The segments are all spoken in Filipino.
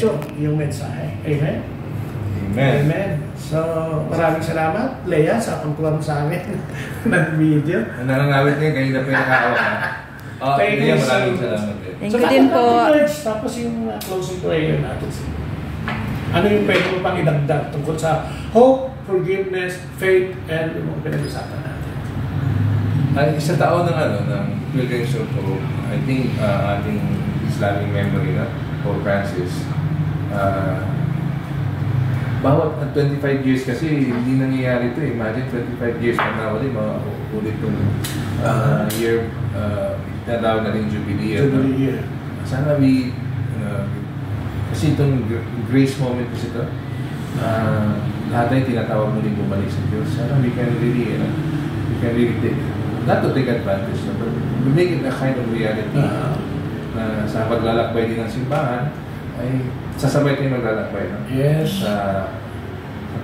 diretso yung mensahe. Amen? Amen. Amen. So, maraming salamat, Lea, sa pagkuha mo sa amin ng video. Nanangawit niya, kanina pa yung nakaawa ka. Thank you, maraming sir. salamat din. Thank you din po. Tapos yung closing prayer natin. Ano yung pwede mo pang idagdag tungkol sa hope, forgiveness, faith, and yung mga pinag-usapan natin? Sa taon ng Pilgrims of Hope, I think ating Islamic memory na Pope Francis, bawat 25 years kasi hindi nangyayari ito. Imagine 25 years na ulit, ulit itong year, tinatawag natin Jubilee. Jubilee year. Sana kasi itong grace moment kasi ito, lahat ay tinatawag muling bumalik sa Diyos. Sana we can really take, not to take advantage, but we make it a kind of reality. Sa paglalakbay din ng simbahan, ay sasabay tayo maglalakbay. No? Yes. Sa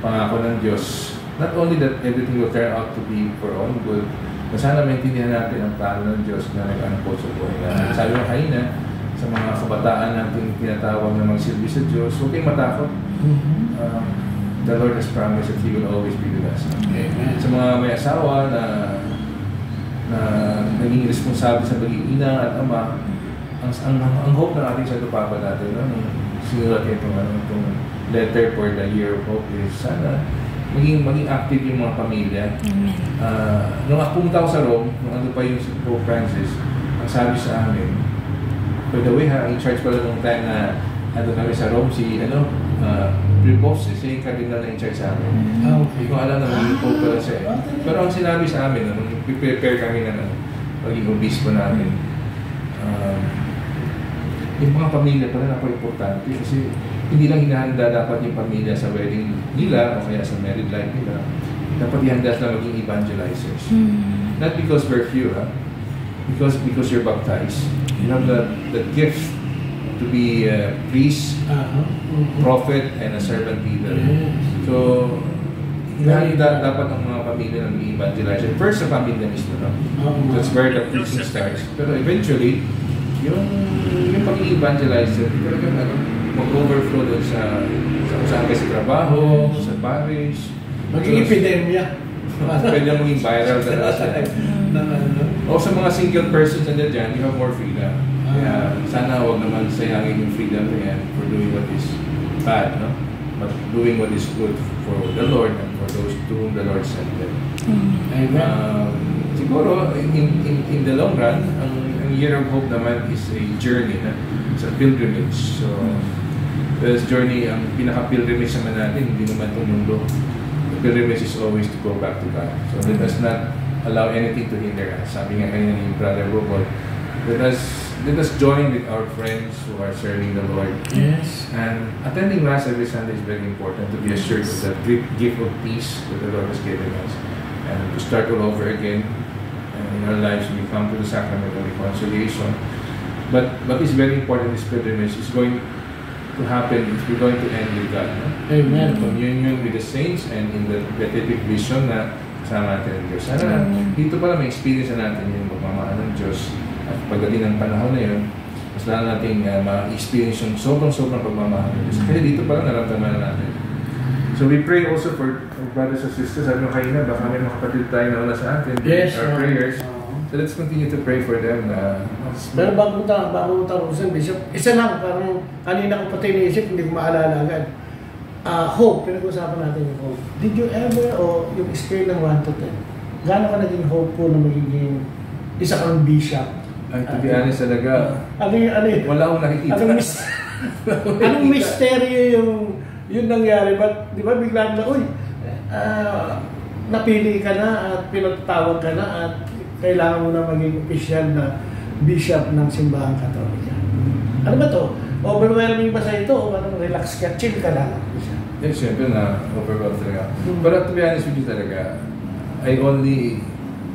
pangako ng Diyos. Not only that everything will turn out to be for our own good, but sana maintindihan natin ang plano ng Diyos na nag-unfold sa buhay natin. Sabi ng kanina, sa mga kabataan natin tinatawag na magsilbi sa Diyos, huwag kayong matakot. The Lord has promised that He will always be with us. Amen. Sa mga may asawa na naging responsable sa pagiging ina at ama, ang hope ng ating Santo Papa natin, sinulat niya itong letter for the Year of Hope is sana maging active yung mga pamilya. Nung pumunta ako sa Rome, nung ano pa yung Pope Francis, ang sabi sa amin, by the way, in charge pala nung time na kami sa Rome, si Prevost, siya yung cardinal na in charge sa amin. Hindi ko alam na maging Pope pala siya. Pero ang sinabi sa amin, nung prepare kami na maging obispo namin, yung mga pamilya pala napaka-importante kasi hindi lang hinahanda dapat yung pamilya sa wedding nila o kaya sa married life nila. Dapat ihanda sila maging evangelizers. Not because we're few, because you're baptized. You have the gift to be a priest, prophet, and a servant leader. So, hinahanda dapat ang mga pamilya na maging evangelizer. First, sa pamilya mismo. That's where the preaching starts. Pero eventually, yung pagiging evangelizer, talagang mag-overflow doon sa saan kayo sa trabaho, sa parish. Maging epidemya. Pwede maging viral talaga siya. O sa mga single persons na dyan, you have more freedom. Kaya sana huwag naman sayangin yung freedom na yan for doing what is bad, no? But doing what is good for the Lord and for those to whom the Lord sent them. Siguro, in the long run, ang Year of Hope naman is a journey, it's a pilgrimage. So, this journey, ang pinaka-pilgrimage naman natin, hindi naman itong mundo. The pilgrimage is always to go back to God. So, let us not allow anything to hinder us. Sabi nga kanina ni Brother Bobol, let us join with our friends who are serving the Lord. Yes. And attending Mass every Sunday is very important to be assured of the great gift of peace that the Lord has given us. And to start all over again. In our lives, we come to the sacrament of reconciliation. But what is very important is pilgrimage is going to happen if we're going to end with God. No? Amen. Communion with the saints and in the beatific vision na kasama natin ng Diyos. Sana dito pala may experience na natin yung magmamahal ng Diyos. At pagdating ng panahon na yun, mas lalo natin ma-experience yung sobrang pagmamahal ng Diyos. Kaya dito pala naramdaman na natin. So we pray also for brothers and sisters. Sabi mo kayo na, baka may mga kapatid tayo na wala sa atin. Yes. Our prayers. So let's continue to pray for them. Pero bago tayo Bishop, isa lang, parang kanina ko pati iniisip, hindi ko maalala agad. Hope, pinag-usapan natin yung hope. Did you ever, o yung scale ng 1 to 10, gaano ka naging hopeful na magiging isa kang bishop? To be honest talaga, wala akong nakikita. Anong misteryo yung nangyari? But di ba bigla na, napili ka na at pinatawag ka na at kailangan mo na maging official na bishop ng simbahang Katolika. Ano ba to? Overwhelming ba sa ito? O relax ka, chill ka lang? Yes, syempre na overwhelmed talaga. But to be honest with you talaga, I only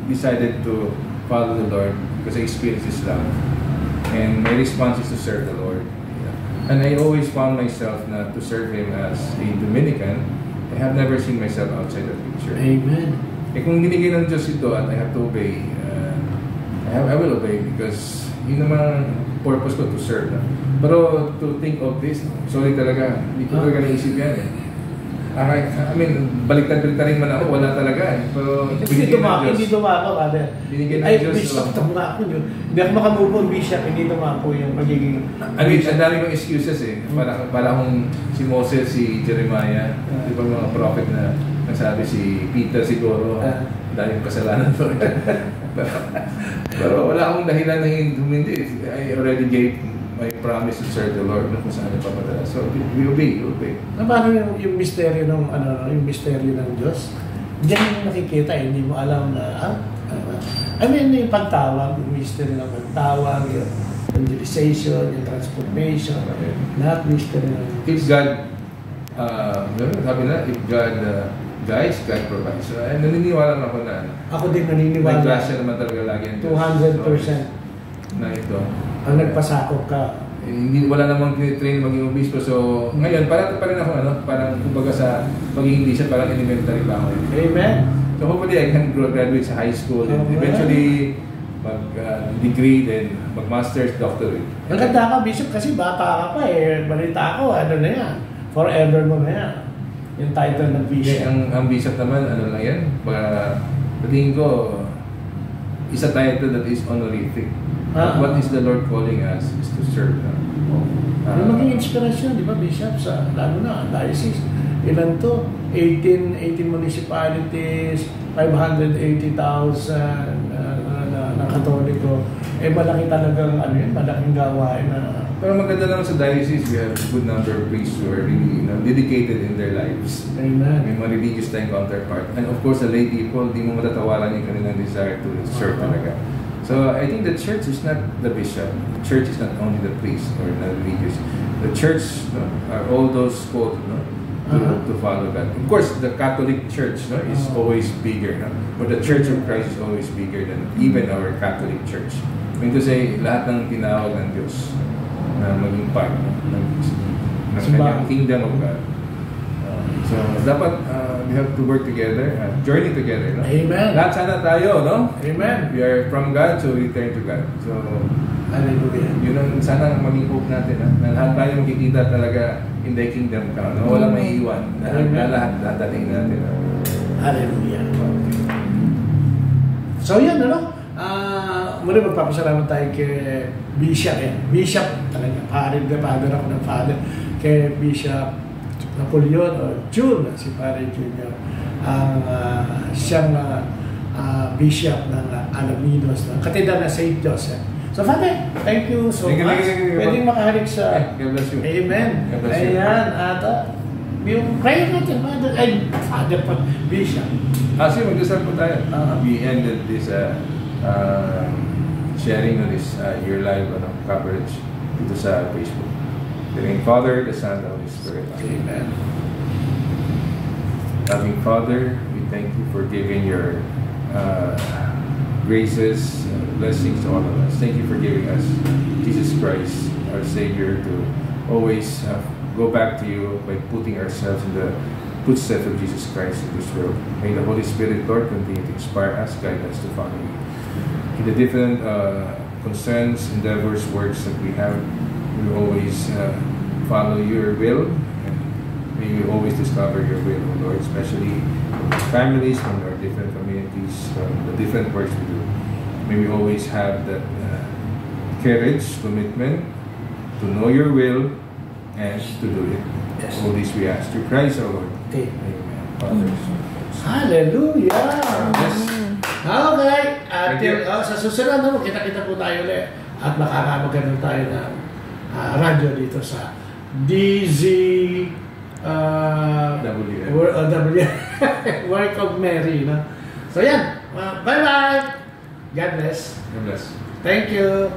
decided to follow the Lord because I experienced His love. And my response is to serve the Lord. And I always found myself not to serve Him as a Dominican. I have never seen myself outside the picture. Amen. Kung binigay ng Diyos ito at I have to obey, I will obey because yun naman purpose ko to serve. No? Pero to think of this, sorry talaga, hindi ko talaga naisip yan eh. I mean, baliktad-baliktad rin man ako, wala talaga eh. Pero hindi dumako, brother. Binigyan ng Ay, Diyos. Bishop, tama ako yun. Hindi ako makamove on, Bishop, hindi dumako yung pagiging... I mean, ang dami kong excuses eh. Para akong si Moses, si Jeremiah, di ba mga prophet na nagsabi, si Peter siguro, dahil kasalanan to. Pero wala akong dahilan na hindi. I already gave my promise to serve the Lord kung saan ipapadala. So, we obey. Paano yung misteryo ng yung misteryo ng Diyos? Diyan yung nakikita, hindi mo alam na I mean, yung pagtawag, yung mystery ng pagtawag, yung evangelization, yung transformation, lahat mystery ng If God, sabi na, if God guides, God provides. So, naniniwala ako na ako din naniniwala. may grasya naman talaga lagi. 200% na ito. ang nagpasakop ka. Hindi, wala namang train maging obispo. So, ngayon, parang pa rin ako, parang kumbaga sa pagiging bishop, parang elementary pa ako. Amen. So, hopefully, I can graduate sa high school and eventually mag-degree, then mag-master's, doctorate. Ang ganda ka, Bishop, kasi bata ka pa eh. Balita ako, ano na yan. Forever mo na yan. Yung title ng bishop. Ang bishop naman, ano lang yan, patingin ko, is a title that is honorific. What is the Lord calling us is to serve. Maging inspirasyon, di ba, Bishop, sa lalo na, diocese. Ilan to? 18 municipalities, 580,000 na Katoliko. Eh, malaki talagang, malaking gawain na. Pero maganda lang sa diocese, we have a good number of priests who are really dedicated in their lives. Amen. May mga religious tayong counterpart. And of course, the lay people, di mo matatawaran yung kanilang desire to serve talaga. So I think the church is not the bishop. The church is not only the priest or the religious. The church are all those called to follow God. Of course, the Catholic Church is always bigger. But the Church of Christ is always bigger than even our Catholic Church. I mean to say, lahat ng tinawag ng Diyos na maging part ng kanyang kingdom of God. So, dapat we have to work together, journey together. No? Amen. Lahat sana tayo, no? Amen. We are from God, so we return to God. So, hallelujah. Yun ang sana maging hope natin, na lahat tayo makikita talaga in the kingdom ka, no? Walang maiiwan. Na lahat dating natin. Hallelujah. So, yan, muli magpapasalamat tayo kay Bishop. Bishop talaga. Father ako ng father. Kay Bishop Napoleon o June, si Padre Junior, siyang bishop ng Alaminos, ng Katedral na St. Joseph. So, Father, thank you so much. Pwedeng makahalik sa... God bless you. Amen. God bless you. Ayan, yung prayer natin, Father, Bishop. Sige, magdasal po tayo. We ended this sharing of this your live coverage dito sa Facebook. In the name of Father, the Son, and the Holy Spirit. Amen. Loving Father, we thank you for giving your graces, blessings to all of us. Thank you for giving us Jesus Christ, our Savior, to always go back to you by putting ourselves in the footsteps of Jesus Christ in this world. May the Holy Spirit, Lord, continue to inspire us, guide us to follow you. In the different concerns, endeavors, works that we have, we always follow your will, and may we always discover your will, O Lord, especially families from our different communities, the different works we do. May we always have that courage, commitment to know your will and to do it. Yes. All this we ask through Christ our Lord. Amen. Father. Hallelujah! Yes. Okay. At Thank you. sa susunod na kita-kita po tayo ulit at makakapaganoon tayo ng radyo dito sa DZ Work of Mary. No? So yan. Bye-bye. God bless. God bless. Thank you.